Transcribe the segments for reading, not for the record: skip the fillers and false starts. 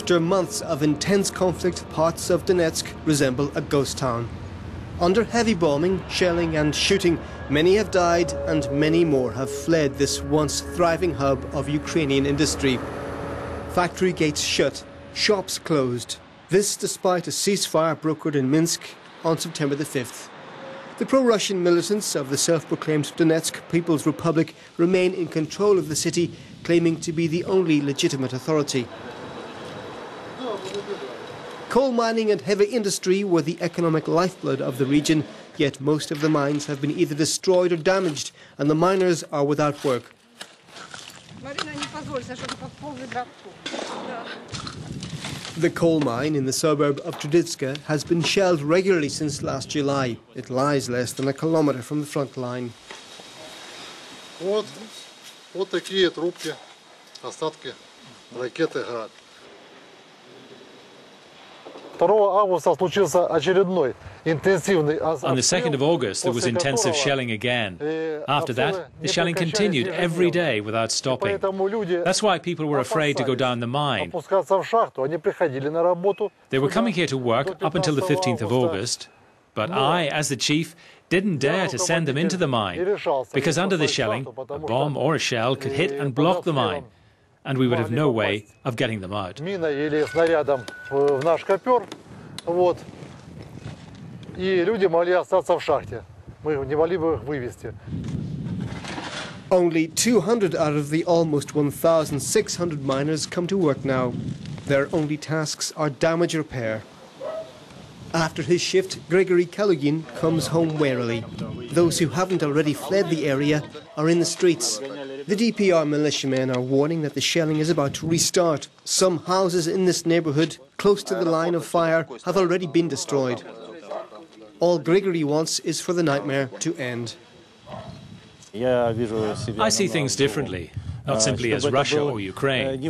After months of intense conflict, parts of Donetsk resemble a ghost town. Under heavy bombing, shelling and shooting, many have died and many more have fled this once thriving hub of Ukrainian industry. Factory gates shut, shops closed. This despite a ceasefire brokered in Minsk on September the 5th. The pro-Russian militants of the self-proclaimed Donetsk People's Republic remain in control of the city, claiming to be the only legitimate authority. Coal mining and heavy industry were the economic lifeblood of the region, yet most of the mines have been either destroyed or damaged, and the miners are without work. The coal mine in the suburb of Donetsk has been shelled regularly since last July. It lies less than a kilometre from the front line. Вот такие трубки, остатки ракеты «Град». 2 августа случился очередной интенсивный обстрел. On the 2nd of August, there was intensive shelling again. After that, the shelling continued every day without stopping. That's why people were afraid to go down the mine. They were coming here to work up until the 15th of August, but I, as the chief, didn't dare to send them into the mine, because under the shelling, a bomb or a shell could hit and block the mine, and we would have no way of getting them out. Only 200 out of the almost 1,600 miners come to work now. Their only tasks are damage repair. After his shift, Grigory Kalugin comes home warily. Those who haven't already fled the area are in the streets. The DPR militiamen are warning that the shelling is about to restart. Some houses in this neighbourhood, close to the line of fire, have already been destroyed. All Grigory wants is for the nightmare to end. I see things differently, not simply as Russia or Ukraine.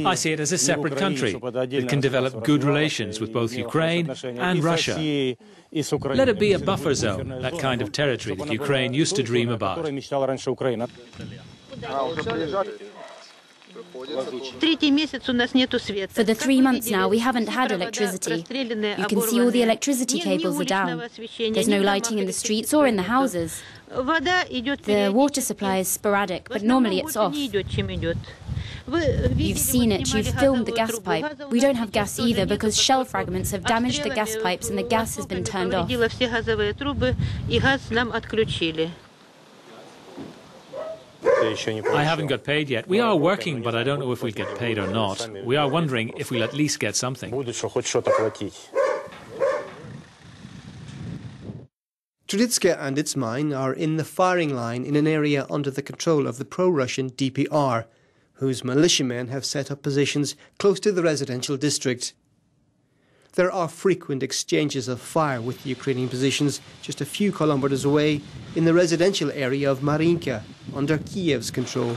I see it as a separate country that can develop good relations with both Ukraine and Russia. Let it be a buffer zone, that kind of territory that Ukraine used to dream about. For the 3 months now, we haven't had electricity. You can see all the electricity cables are down. There's no lighting in the streets or in the houses. The water supply is sporadic, but normally it's off. You've seen it, you've filmed the gas pipe. We don't have gas either because shell fragments have damaged the gas pipes and the gas has been turned off. I haven't got paid yet. We are working, but I don't know if we'll get paid or not. We are wondering if we'll at least get something. Donetsk and its mine are in the firing line in an area under the control of the pro-Russian DPR, whose militiamen have set up positions close to the residential district. There are frequent exchanges of fire with the Ukrainian positions just a few kilometres away in the residential area of Marinka, under Kyiv's control.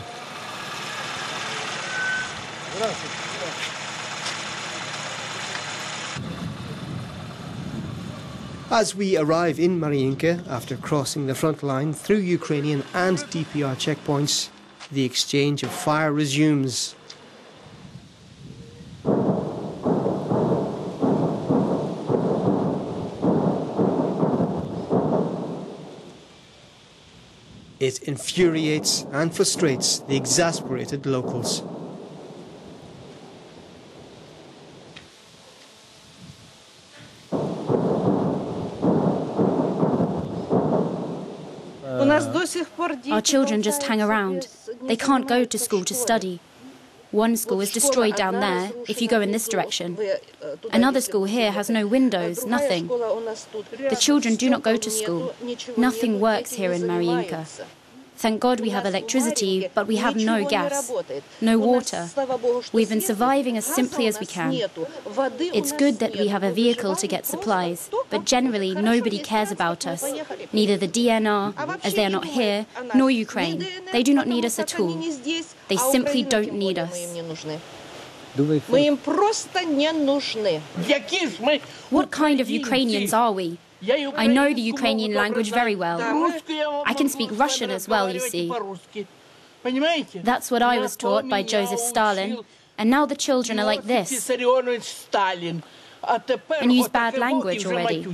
As we arrive in Marinka, after crossing the front line through Ukrainian and DPR checkpoints, the exchange of fire resumes. It infuriates and frustrates the exasperated locals. Our children just hang around. They can't go to school to study. One school is destroyed down there, if you go in this direction. Another school here has no windows, nothing. The children do not go to school. Nothing works here in Marinka. Thank God we have electricity, but we have no gas, no water. We've been surviving as simply as we can. It's good that we have a vehicle to get supplies, but generally nobody cares about us. Neither the DNR, as they are not here, nor Ukraine. They do not need us at all. They simply don't need us. What kind of Ukrainians are we? I know the Ukrainian language very well. I can speak Russian as well, you see. That's what I was taught by Joseph Stalin. And now the children are like this and use bad language already.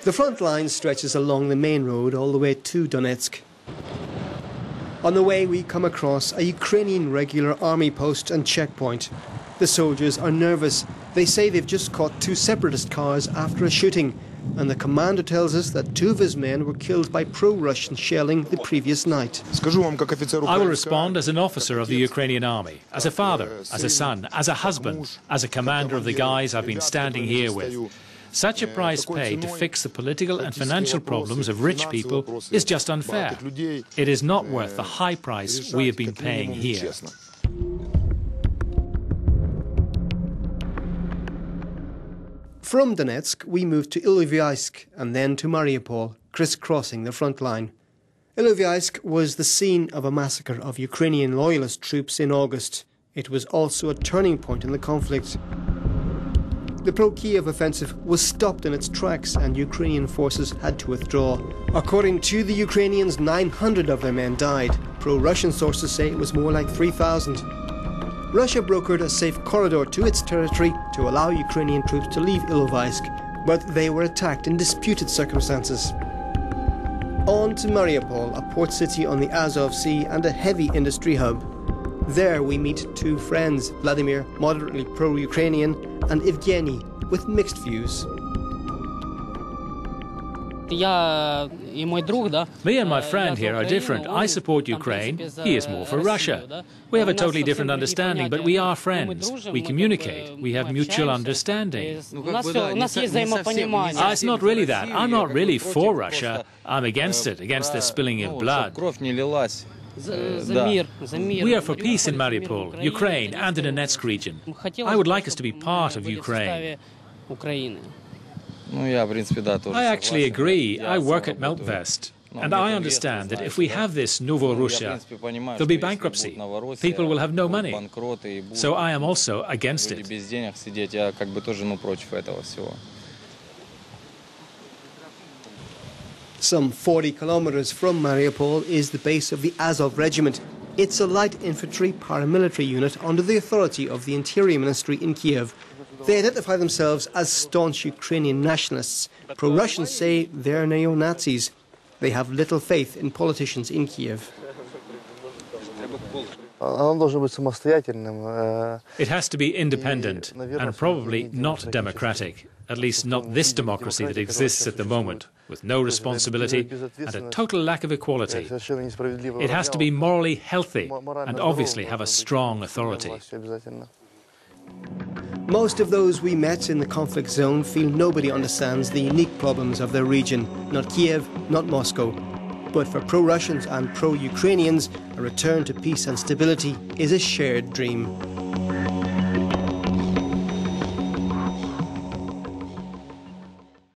The front line stretches along the main road all the way to Donetsk. On the way we come across a Ukrainian regular army post and checkpoint. The soldiers are nervous. They say they've just caught 2 separatist cars after a shooting, and the commander tells us that 2 of his men were killed by pro-Russian shelling the previous night. I will respond as an officer of the Ukrainian army, as a father, as a son, as a husband, as a commander of the guys I've been standing here with. Such a price paid to fix the political and financial problems of rich people is just unfair. It is not worth the high price we have been paying here. From Donetsk, we moved to Ilovaisk and then to Mariupol, crisscrossing the front line. Ilovaisk was the scene of a massacre of Ukrainian loyalist troops in August. It was also a turning point in the conflict. The pro-Kyiv offensive was stopped in its tracks and Ukrainian forces had to withdraw. According to the Ukrainians, 900 of their men died. Pro-Russian sources say it was more like 3,000. Russia brokered a safe corridor to its territory to allow Ukrainian troops to leave Ilovaisk, but they were attacked in disputed circumstances. On to Mariupol, a port city on the Azov Sea and a heavy industry hub. There we meet 2 friends, Vladimir, moderately pro-Ukrainian, and Evgeny, with mixed views. Me and my friend here are different. I support Ukraine, he is more for Russia. We have a totally different understanding, but we are friends. We communicate, we have mutual understanding. It's not really that. I'm not really for Russia. I'm against it, against the spilling of blood. We are for peace in Mariupol, Ukraine and the Donetsk region. I would like us to be part of Ukraine. I actually agree. I work at Meltvest. And I understand that if we have this Novorussia, there'll be bankruptcy. People will have no money. So I am also against it. Some 40 kilometers from Mariupol is the base of the Azov Regiment. It's a light infantry paramilitary unit under the authority of the Interior Ministry in Kyiv. They identify themselves as staunch Ukrainian nationalists. Pro-Russians say they're neo-Nazis. They have little faith in politicians in Kyiv. It has to be independent and probably not democratic, at least not this democracy that exists at the moment, with no responsibility and a total lack of equality. It has to be morally healthy and obviously have a strong authority. Most of those we met in the conflict zone feel nobody understands the unique problems of their region, not Kyiv, not Moscow. But for pro-Russians and pro-Ukrainians, a return to peace and stability is a shared dream.